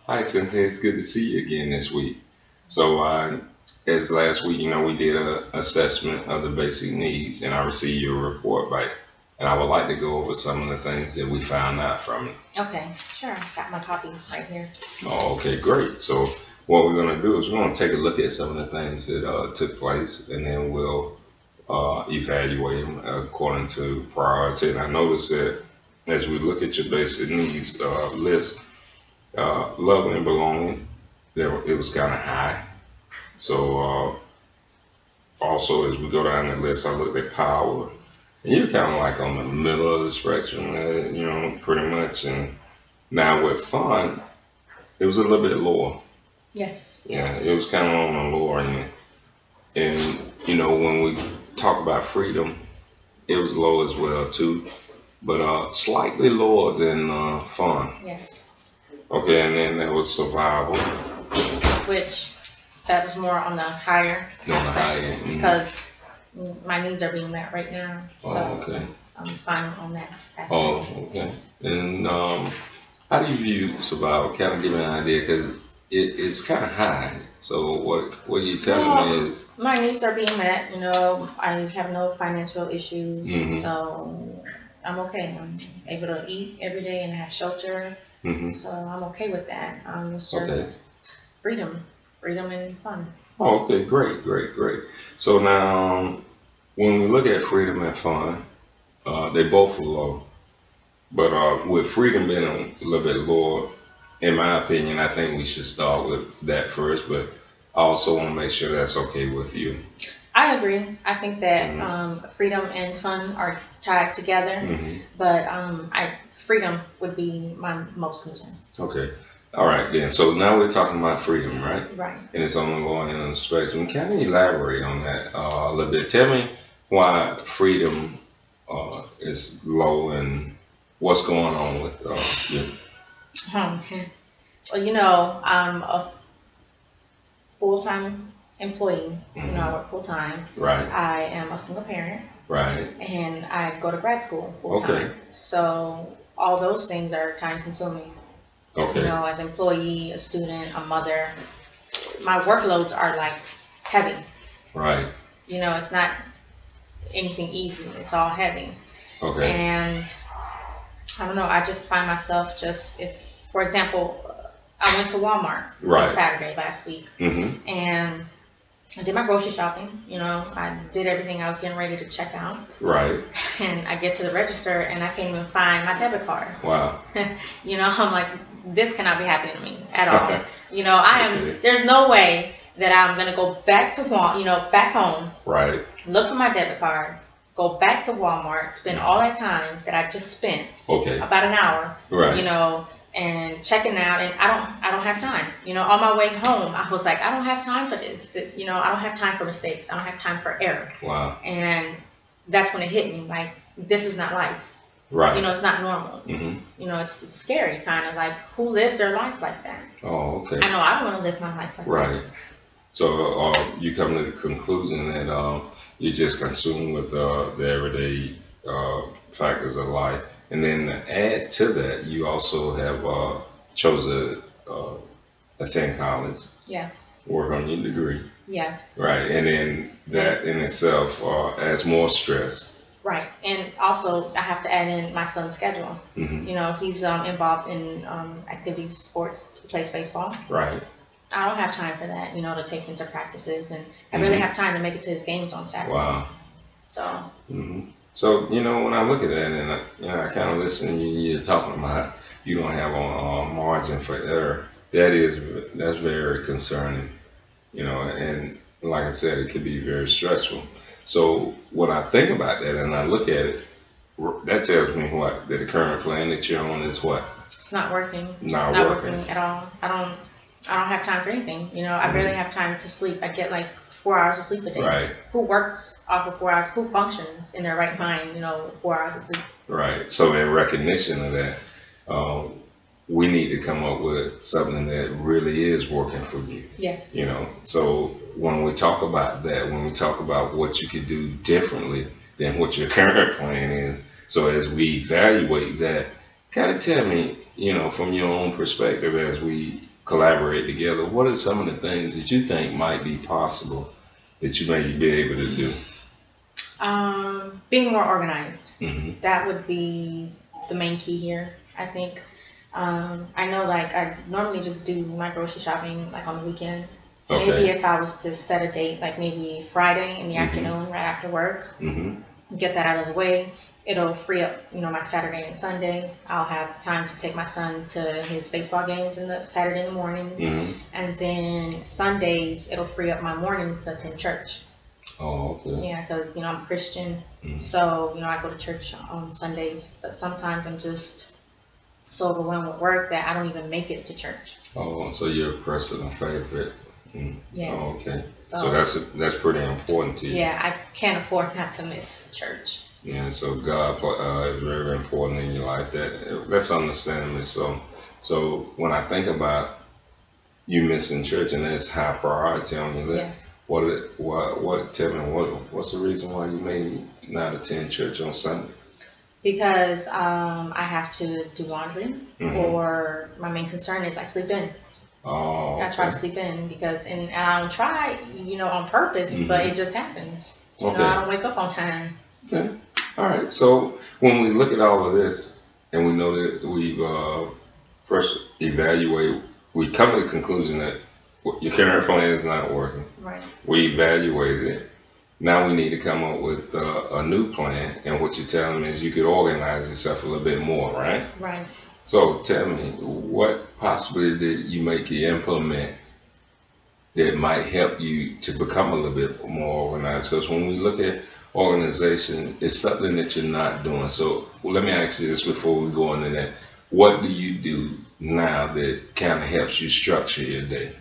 Hi, Cynthia. It's good to see you again this week. So, as last week, we did a assessment of the basic needs, and I received your report back. And I would like to go over some of the things that we found out from it. Okay, sure. Got my copy right here. Oh, okay, great. So, what we're going to do is we're going to take a look at some of the things that took place, and then we'll evaluate them according to priority. And I noticed that as we look at your basic needs list, love and belonging, it was kind of high. So also as we go down the list, I looked at power, and you're kind of like on the middle of the spectrum, pretty much. And now with fun, it was a little bit lower. Yes. Yeah, it was kind of on the lower end. And when we talk about freedom, it was low as well too, but slightly lower than fun. Yes. Okay, and then there was survival. Which that was more on the higher aspect because my needs are being met right now. So okay. I'm fine on that aspect. Oh, okay. And how do you view survival? Kind of give me an idea because it's kind of high. So what you're telling me is my needs are being met. I have no financial issues, so I'm okay. I'm able to eat every day and have shelter. So I'm okay with that. It's just freedom and fun. Oh, okay, great. So now, when we look at freedom and fun, they both are low. But with freedom being a little bit lower, in my opinion, I think we should start with that first. But I also want to make sure that's okay with you. I agree. I think that freedom and fun are tied together, but freedom would be my most concern. Okay. All right then. So now we're talking about freedom, right? Right. And it's on the lower end of the spectrum. Can you elaborate on that a little bit? Tell me why freedom is low and what's going on with you. Well, I'm a full-time employee. I work full-time. Right. I am a single parent. Right. And I go to grad school full-time. Okay. So all those things are time-consuming. Okay. As an employee, a student, a mother, my workloads are like heavy. Right. It's not anything easy. It's all heavy. Okay. And I don't know. I just find myself for example, I went to Walmart on Saturday last week, and I did my grocery shopping. I did everything. I was getting ready to check out. Right. And I get to the register and I can't even find my debit card. Wow. I'm like, this cannot be happening to me at all. There's no way that I'm going to go back to back home. Right. Look for my debit card, go back to Walmart, spend all that time that I just spent. Okay. About an hour. Right. And checking out, and I don't have time. On my way home, I was like, I don't have time for this. I don't have time for mistakes. I don't have time for error. Wow. And that's when it hit me, like, this is not life. Right. It's not normal. It's scary, kind of like, who lives their life like that? Oh, okay. I know I don't want to live my life like that. Right. So you come to the conclusion that you're just consumed with the everyday factors of life. And then to add to that, you also have chosen to attend college. Yes. Work on your degree. Yes. Right. And then that in itself adds more stress. Right. And also I have to add in my son's schedule. He's involved in activities, sports, he plays baseball. Right. I don't have time for that, to take him to practices, and I really have time to make it to his games on Saturday. Wow. So. So, when I look at that and I kind of listen to you're talking about you don't have a margin for error, that's very concerning, and like I said, it could be very stressful. So when I think about that and I look at it, that tells me what? That the current plan that you're on is what? It's not working. Not working at all. I don't have time for anything. I barely have time to sleep. I get like 4 hours of sleep a day. Right. Who works off of 4 hours? Who functions in their right mind, 4 hours of sleep? Right. So in recognition of that, we need to come up with something that really is working for you. Yes. So when we talk about that, when we talk about what you could do differently than what your current plan is, so as we evaluate that, kind of tell me, from your own perspective, as we collaborate together, what are some of the things that you think might be possible that you may be able to do? Being more organized. Mm-hmm. That would be the main key here, I think. I know, like, I normally just do my grocery shopping like on the weekend. Okay. Maybe if I was to set a date, like maybe Friday in the afternoon, right after work, get that out of the way. It'll free up, my Saturday and Sunday. I'll have time to take my son to his baseball games in the Saturday in the morning, and then Sundays it'll free up my mornings to attend church. Oh, okay. Yeah, because I'm a Christian, so I go to church on Sundays. But sometimes I'm just so overwhelmed with work that I don't even make it to church. Oh, so you're a personal favorite. Yes. Oh, okay. So that's pretty important to you. Yeah, I can't afford not to miss church. Yeah, so God is very important in your life. That's understandable. So when I think about you missing church, and that's high priority on your list. Yes. Tell me what's the reason why you may not attend church on Sunday? Because I have to do laundry, or my main concern is I sleep in. Oh, okay. I try to sleep in and I don't try, on purpose, but it just happens. Okay. I don't wake up on time. Okay. All right. So when we look at all of this, and we know that we've first evaluate, we come to the conclusion that your current plan is not working. Right. We evaluated it. Now we need to come up with a new plan, and what you're telling me is you could organize yourself a little bit more, right? Right. So tell me, what possibly did you make you implement that might help you to become a little bit more organized? Because when we look at organization, it's something that you're not doing. So let me ask you this before we go into that. What do you do now that kind of helps you structure your day?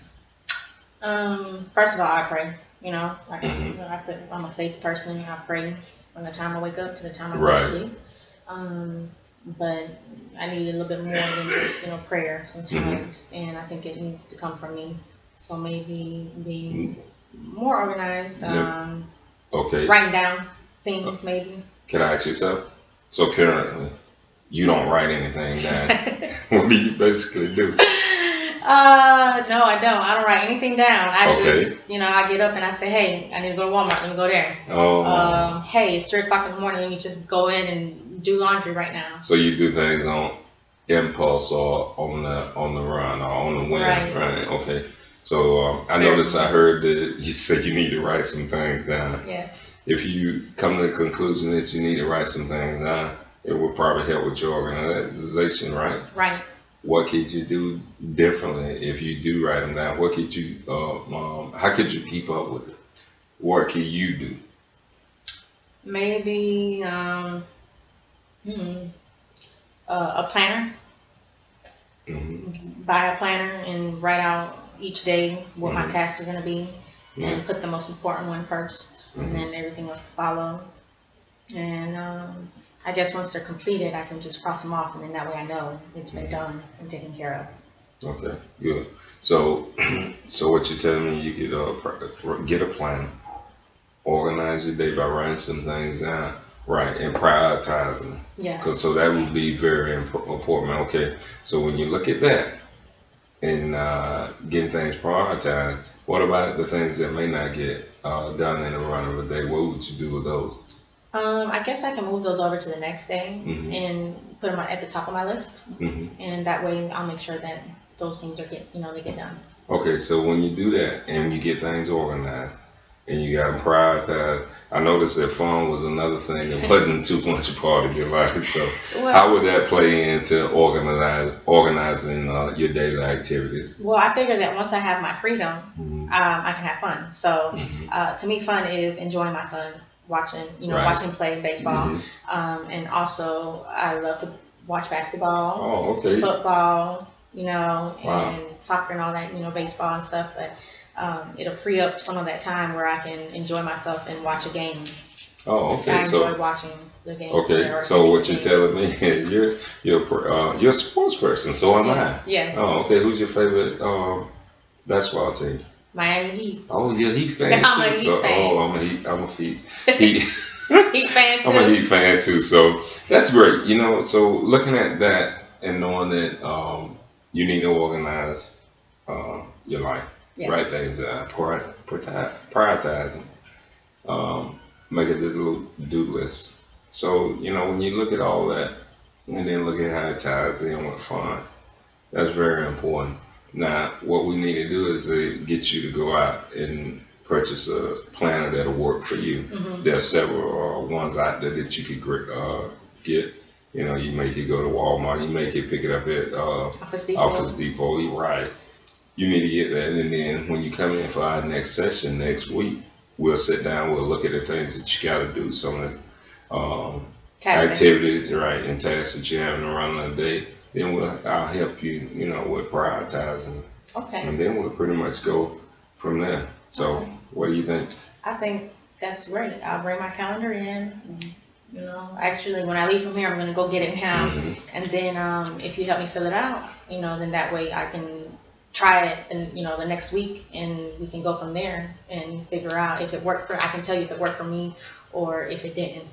First of all, I pray. I'm a faith person. I pray from the time I wake up to the time I go to sleep. But I need a little bit more than just prayer sometimes, and I think it needs to come from me. So maybe being more organized. Okay. Writing down things, maybe. Can I ask you something? So currently, you don't write anything down. What do you basically do? No, I don't. I don't write anything down. I just, I get up and I say, hey, I need to go to Walmart. Let me go there. Oh. Hey, it's 3 o'clock in the morning. Let me just go in and do laundry right now. So you do things on impulse or on the run or on the whim, right? Okay. So I noticed I heard that you said you need to write some things down. Yes. If you come to the conclusion that you need to write some things down, it would probably help with your organization, right? Right. What could you do differently if you do write them down? What could you, how could you keep up with it? What could you do? Maybe a planner. Buy a planner and write out each day what my tasks are going to be, and put the most important one first, and then everything else to follow. And I guess once they're completed, I can just cross them off, and then that way I know it's been done and taken care of. Okay, good. So what you're telling me, you could get a plan, organize your day by writing some things down, right, and prioritize them. Yeah. So that would be very important. Okay, so when you look at that and getting things prioritized, what about the things that may not get done in the run of a day? What would you do with those? I guess I can move those over to the next day and put them at the top of my list, and that way I'll make sure that those things they get done. Okay, so when you do that and you get things organized and you got them prioritized, I noticed that fun was another thing that wasn't too much a part of your life. So how would that play into organizing your daily activities? Well, I figure that once I have my freedom, I can have fun. So to me, fun is enjoying my son. Watching him play baseball, and also I love to watch basketball, football, and soccer and all that, baseball and stuff. But it'll free up some of that time where I can enjoy myself and watch a game. Oh, okay. I enjoy watching the game. Okay, so what you're telling me is you're a sports person. So am I. Yes. Oh, okay. Who's your favorite basketball team? Miami Heat. Oh, you're a Heat fan too. I'm a Heat fan. Oh, I'm a Heat. Heat fan too. I'm a Heat fan too. So that's great. So looking at that and knowing that you need to organize your life. Yes. Write things down. Prioritize them. Make a little do list. So, when you look at all that, and then look at how it ties in with fun, that's very important. Now, what we need to do is get you to go out and purchase a planner that'll work for you. Mm-hmm. There are several ones out there that you could get. You may could go to Walmart, you may could pick it up at Office Depot. You're right. You need to get that, and then when you come in for our next session next week, we'll sit down, we'll look at the things that you got to do, some of the activities, right, and tasks that you're having around the day. Then I'll help you, with prioritizing. Okay. And then we'll pretty much go from there. So, okay. What do you think? I think that's great. I'll bring my calendar in. Actually, when I leave from here, I'm going to go get it now. Mm-hmm. And then if you help me fill it out, then that way I can try it and, the next week, and we can go from there and figure out if it worked I can tell you if it worked for me or if it didn't.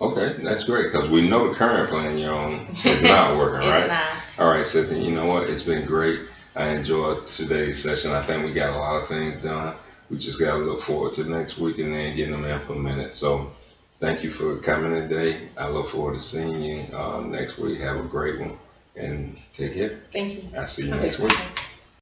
Okay, that's great, because we know the current plan you're on is not working, right? It's not. All right, Cynthia, you know what? It's been great. I enjoyed today's session. I think we got a lot of things done. We just got to look forward to next week and then getting them implemented. So thank you for coming today. I look forward to seeing you next week. Have a great one and take care. Thank you. I'll see you next week.